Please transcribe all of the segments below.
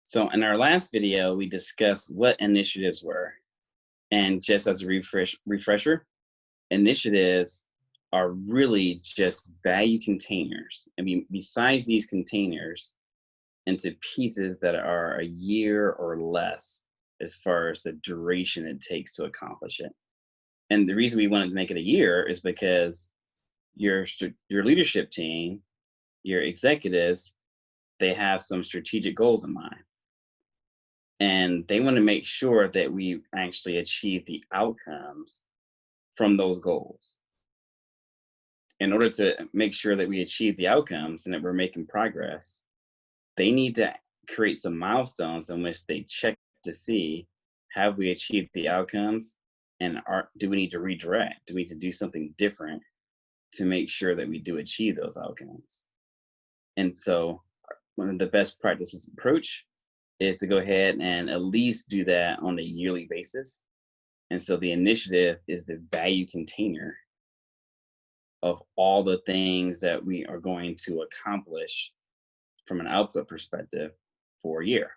So in our last video, we discussed what initiatives were. And just as a refresher, initiatives are really just value containers. I mean, besides these containers into pieces that are a year or less as far as the duration it takes to accomplish it. And the reason we wanted to make it a year is because your leadership team, your executives, they have some strategic goals in mind, and they want to make sure that we actually achieve the outcomes from those goals. In order to make sure that we achieve the outcomes and that we're making progress, they need to create some milestones in which they check to see, have we achieved the outcomes, and do we need to redirect? Do we need to do something different to make sure that we do achieve those outcomes? And so one of the best practices approach is to go ahead and at least do that on a yearly basis. And so the initiative is the value container of all the things that we are going to accomplish from an output perspective for a year.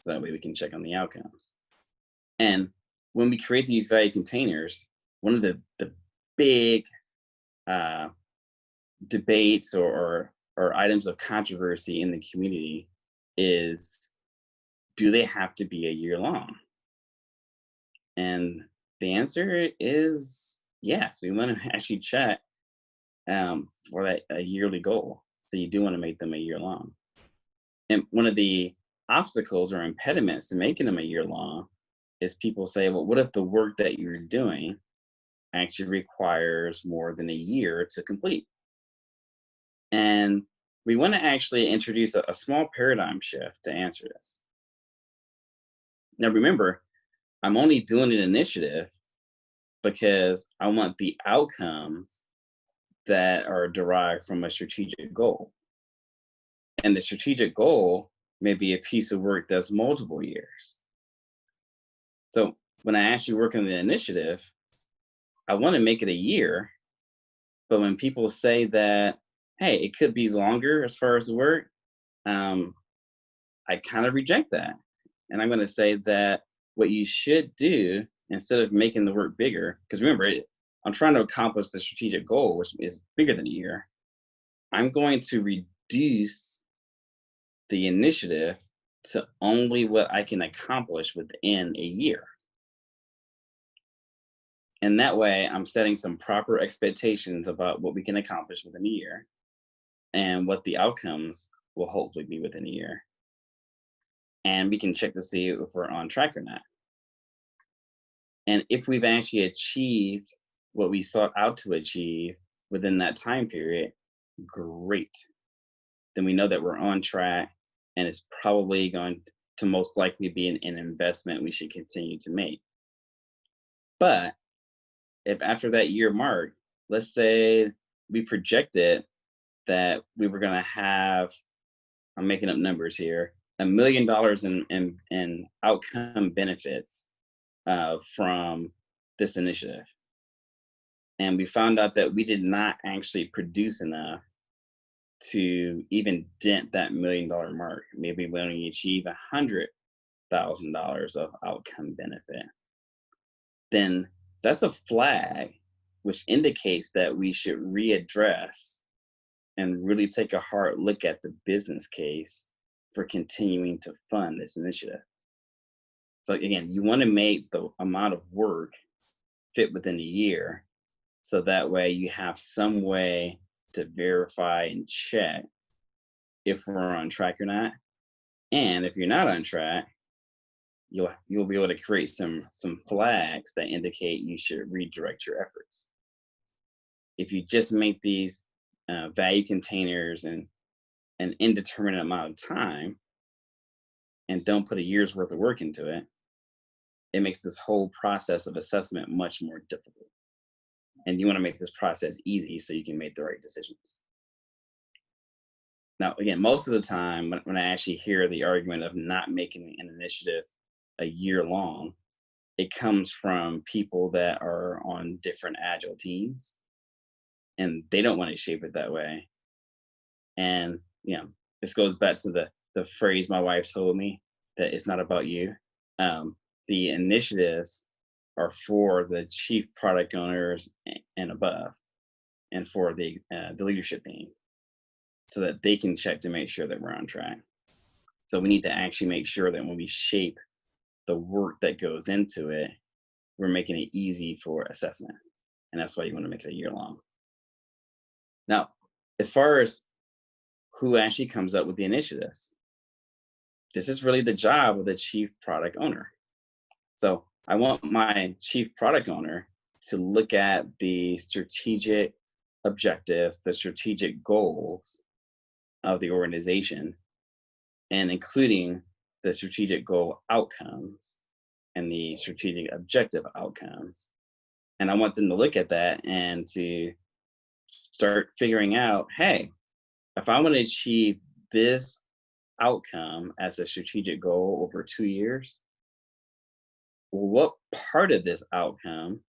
So that way we can check on the outcomes. And when we create these value containers, one of the big uh, debates or items of controversy in the community is, do they have to be a year long? And the answer is yes. We want to actually check for that a yearly goal. So you do want to make them a year long. And one of the obstacles or impediments to making them a year long is people say, well, what if the work that you're doing actually requires more than a year to complete? And we want to actually introduce a small paradigm shift to answer this. Now, remember, I'm only doing an initiative because I want the outcomes that are derived from a strategic goal. And the strategic goal may be a piece of work that's multiple years. So when I actually work on the initiative, I want to make it a year. But when people say that, hey, it could be longer as far as the work, I kind of reject that. And I'm going to say that what you should do instead of making the work bigger, because remember, I'm trying to accomplish the strategic goal, which is bigger than a year. I'm going to reduce the initiative to only what I can accomplish within a year. And that way, I'm setting some proper expectations about what we can accomplish within a year and what the outcomes will hopefully be within a year. And we can check to see if we're on track or not. And if we've actually achieved what we sought out to achieve within that time period, great. Then we know that we're on track, and it's probably going to most likely be an investment we should continue to make. But if after that year mark, let's say we projected that we were going to have, I'm making up numbers here, $1 million in outcome benefits from this initiative. And we found out that we did not actually produce enough to even dent that $1 million mark. Maybe we only achieve $100,000 of outcome benefit. Then that's a flag which indicates that we should readdress and really take a hard look at the business case for continuing to fund this initiative. So again, you want to make the amount of work fit within a year, so that way you have some way to verify and check if we're on track or not. And if you're not on track, you'll be able to create some flags that indicate you should redirect your efforts. If you just make these value containers in an indeterminate amount of time and don't put a year's worth of work into it, it makes this whole process of assessment much more difficult. And you want to make this process easy so you can make the right decisions. Now, again, most of the time when I actually hear the argument of not making an initiative a year long, it comes from people that are on different Agile teams, and they don't want to shape it that way. And this goes back to the phrase my wife told me: that it's not about you. The initiatives are for the chief product owners and above, and for the leadership team, so that they can check to make sure that we're on track. So we need to actually make sure that when we shape the work that goes into it, we're making it easy for assessment. And that's why you want to make it a year long. Now, as far as who actually comes up with the initiatives, this is really the job of the chief product owner. So I want my chief product owner to look at the strategic objectives, the strategic goals of the organization, and including the strategic goal outcomes and the strategic objective outcomes. And I want them to look at that and to start figuring out, hey, if I want to achieve this outcome as a strategic goal over 2 years, what part of this outcome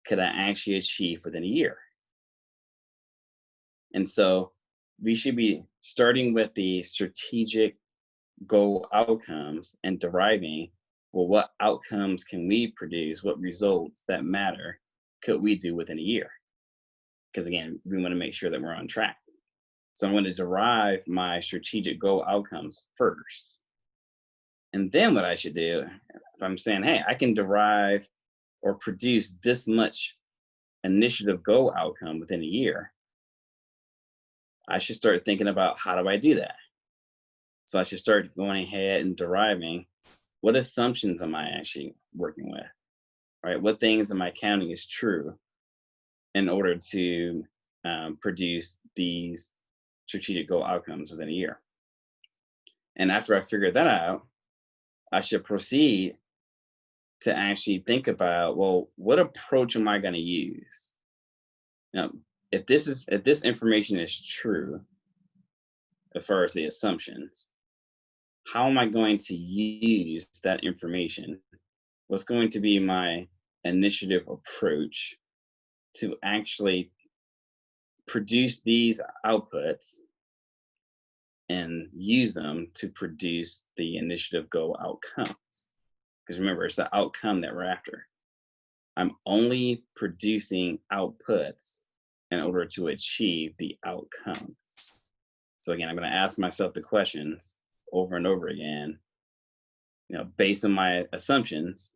could I actually achieve within a year? And so we should be starting with the strategic goal outcomes and deriving, well, what outcomes can we produce? What results that matter could we do within a year? Because again, we want to make sure that we're on track. So I'm going to derive my strategic goal outcomes first. And then what I should do, if I'm saying, hey, I can derive or produce this much initiative goal outcome within a year, I should start thinking about, how do I do that? So I should start going ahead and deriving, what assumptions am I actually working with, right? What things am I counting as true in order to produce these strategic goal outcomes within a year? And after I figure that out, I should proceed to actually think about, well, what approach am I going to use? Now, if this information is true, as far as the assumptions, how am I going to use that information? What's going to be my initiative approach to actually produce these outputs and use them to produce the initiative goal outcomes? Because remember, it's the outcome that we're after. I'm only producing outputs in order to achieve the outcomes. So again, I'm going to ask myself the questions over and over again, based on my assumptions.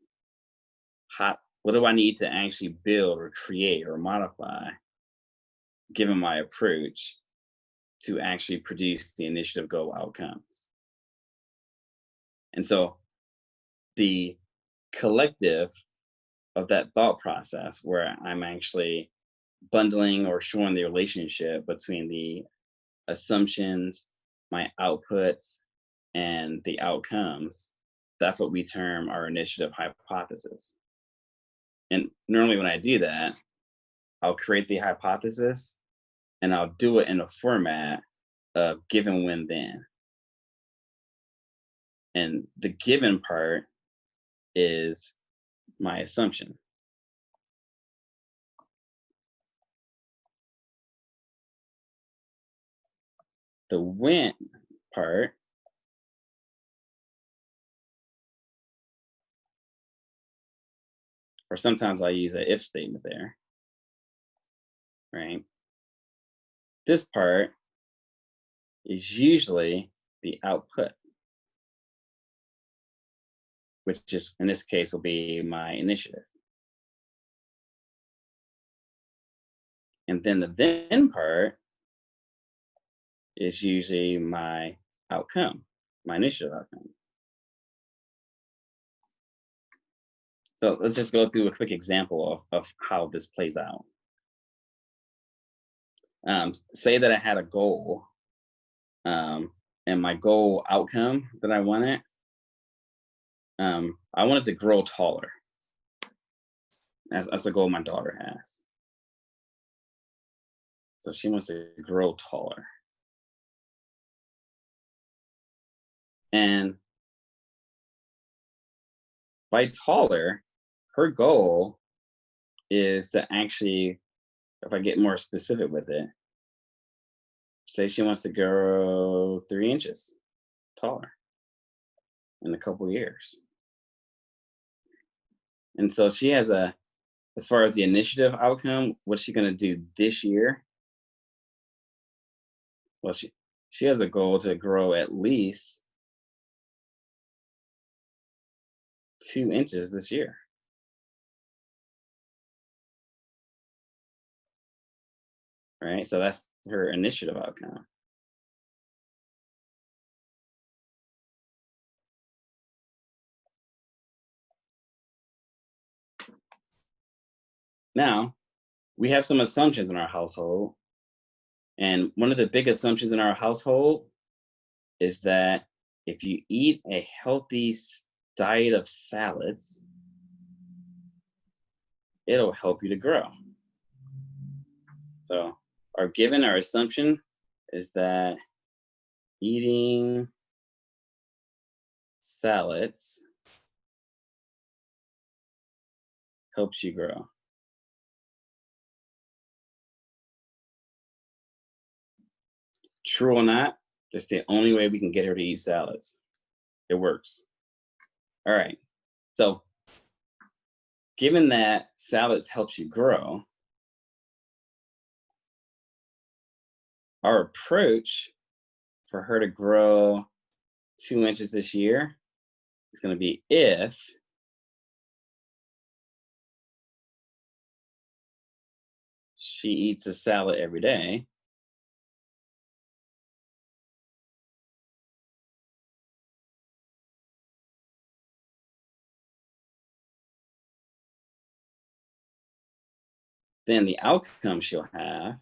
What do I need to actually build or create or modify, given my approach, to actually produce the initiative goal outcomes? And so the collective of that thought process, where I'm actually bundling or showing the relationship between the assumptions, my outputs, and the outcomes, that's what we term our initiative hypothesis. And normally when I do that, I'll create the hypothesis and I'll do it in a format of given, when, then. And the given part is my assumption. The when part or sometimes I use an if statement there, right? This part is usually the output, which is, in this case, will be my initiative. And then the then part is usually my outcome, my initiative outcome. So let's just go through a quick example of how this plays out. Say that I had a goal, and my goal outcome that I wanted, I wanted to grow taller. That's a goal my daughter has. So she wants to grow taller. And by taller, her goal is to actually, if I get more specific with it, say she wants to grow 3 inches taller. in a couple years. And so she has as far as the initiative outcome, what's she going to do this year? Well, she has a goal to grow at least 2 inches this year, right? So that's her initiative outcome. Now, we have some assumptions in our household. And one of the big assumptions in our household is that if you eat a healthy diet of salads, it'll help you to grow. So, our assumption is that eating salads helps you grow. True or not, that's the only way we can get her to eat salads. It works. All right. So, given that salads helps you grow, our approach for her to grow 2 inches this year is going to be if she eats a salad every day. Then the outcome she'll have,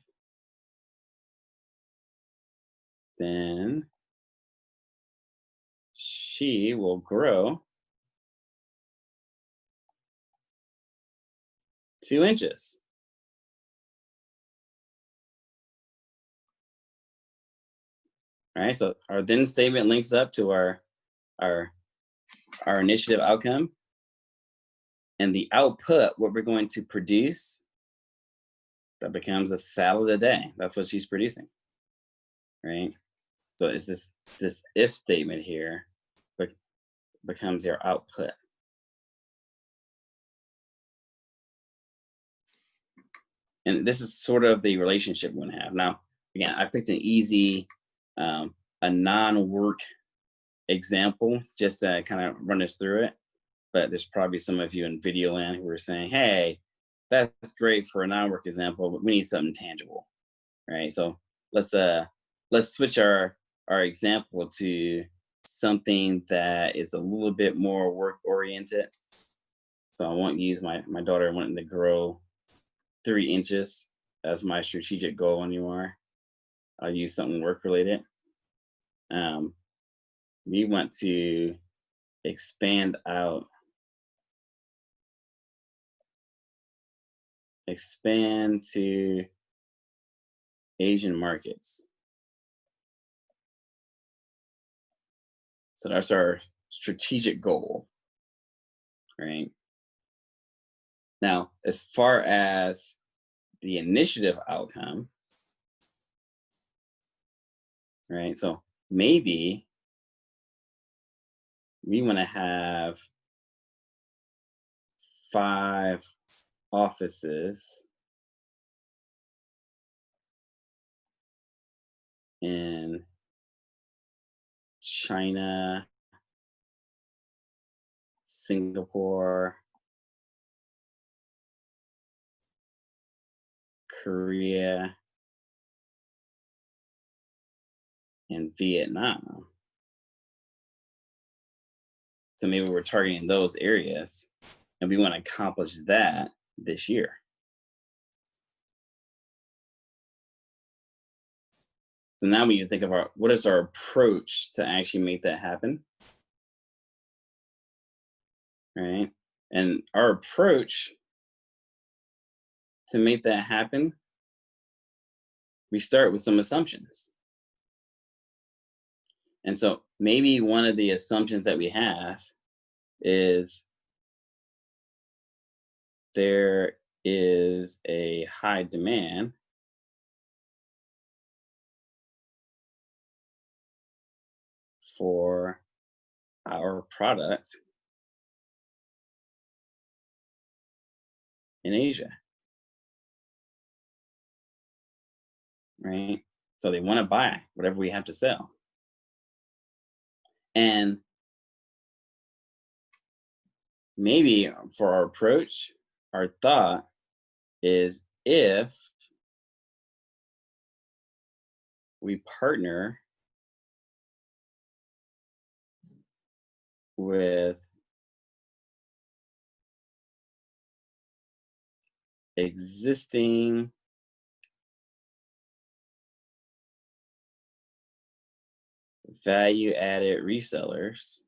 then she will grow 2 inches. All right. So our then statement links up to our our initiative outcome, and the output, what we're going to produce, that becomes a salad a day. That's what she's producing, right? So it's this if statement here, but becomes your output. And this is sort of the relationship we want to have. Now, again, I picked an easy, a non-work example just to kind of run us through it. But there's probably some of you in video land who are saying, "Hey, that's great for a non-work example, but we need something tangible, right?" So let's uh let's switch our example to something that is a little bit more work oriented. So I won't use my daughter wanting to grow 3 inches as my strategic goal anymore. I'll use something work related. Um, we want to expand out, expand to Asian markets. So that's our strategic goal, right? Now, as far as the initiative outcome, right? So maybe we want to have 5 offices in China, Singapore, Korea, and Vietnam. So maybe we're targeting those areas and we want to accomplish that this year. So now we need to think about what is our approach to actually make that happen, right? And our approach to make that happen, we start with some assumptions. And so maybe one of the assumptions that we have is there is a high demand for our product in Asia, right? So they want to buy whatever we have to sell. And maybe for our approach, our thought is if we partner with existing value added resellers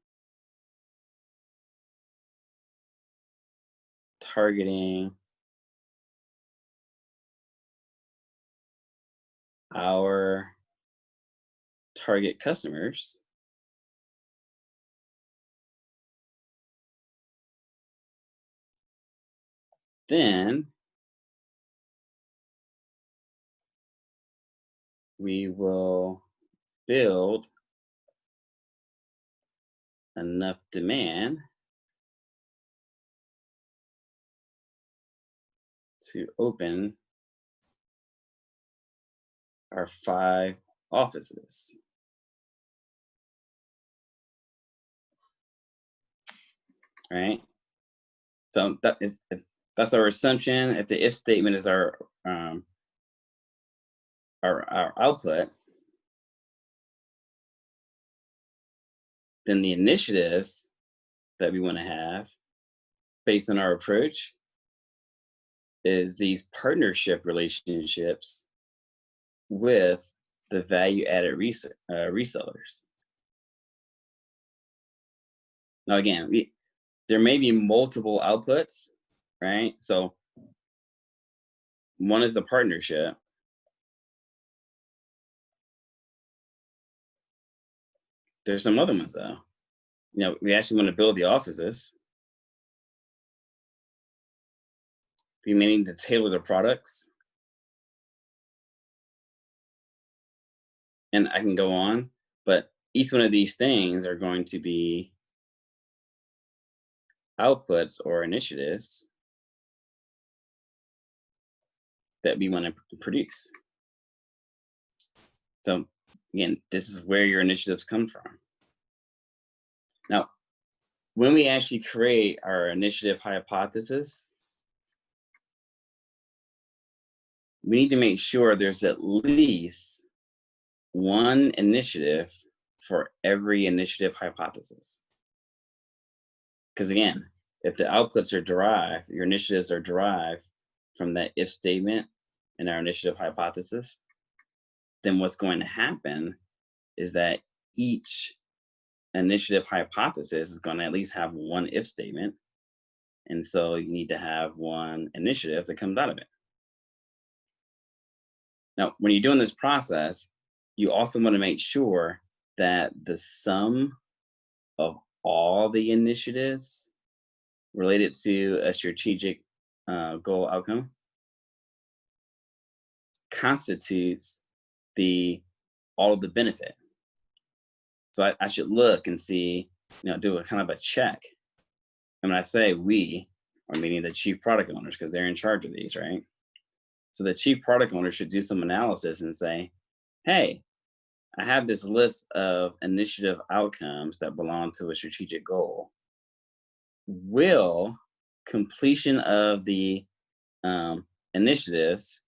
targeting our target customers, then we will build enough demand to open our 5 offices, right? So that's our assumption. If the if statement is our output, then the initiatives that we want to have based on our approach is these partnership relationships with the value added resellers. Now, again, there may be multiple outputs, right? So one is the partnership. There's some other ones though. We actually want to build the offices. We may need to tailor the products. And I can go on, but each one of these things are going to be outputs or initiatives that we want to produce. So again, this is where your initiatives come from. Now, when we actually create our initiative hypothesis, we need to make sure there's at least one initiative for every initiative hypothesis. Because again, if the outputs are derived, your initiatives are derived from that if statement in our initiative hypothesis, then what's going to happen is that each initiative hypothesis is going to at least have one if statement. And so you need to have one initiative that comes out of it. Now, when you're doing this process, you also want to make sure that the sum of all the initiatives related to a strategic goal outcome constitutes all of the benefit. So I should look and see, do a kind of a check. And when I say we, I'm meaning the chief product owners because they're in charge of these, right? So the chief product owner should do some analysis and say, hey, I have this list of initiative outcomes that belong to a strategic goal. Will completion of the initiatives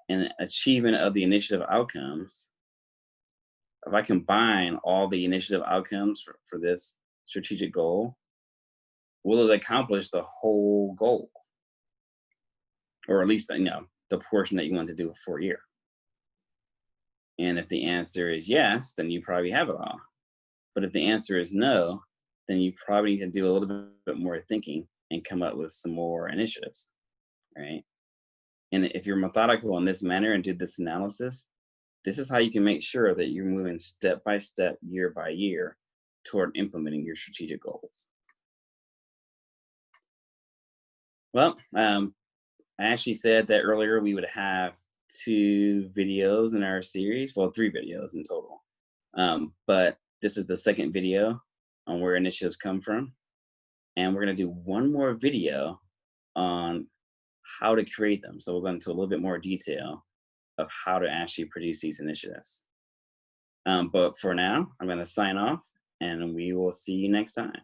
and achievement of the initiative outcomes, if I combine all the initiative outcomes for this strategic goal, will it accomplish the whole goal? Or at least, the portion that you want to do for a year. And if the answer is yes, then you probably have it all. But if the answer is no, then you probably need to do a little bit more thinking and come up with some more initiatives, right? And if you're methodical in this manner and do this analysis, this is how you can make sure that you're moving step by step, year by year toward implementing your strategic goals. Well, I actually said that earlier we would have 2 videos in our series, well, 3 videos in total. But this is the second video. on where initiatives come from. And we're going to do one more video on how to create them. So we'll go into a little bit more detail of how to actually produce these initiatives. But for now, I'm going to sign off and we will see you next time.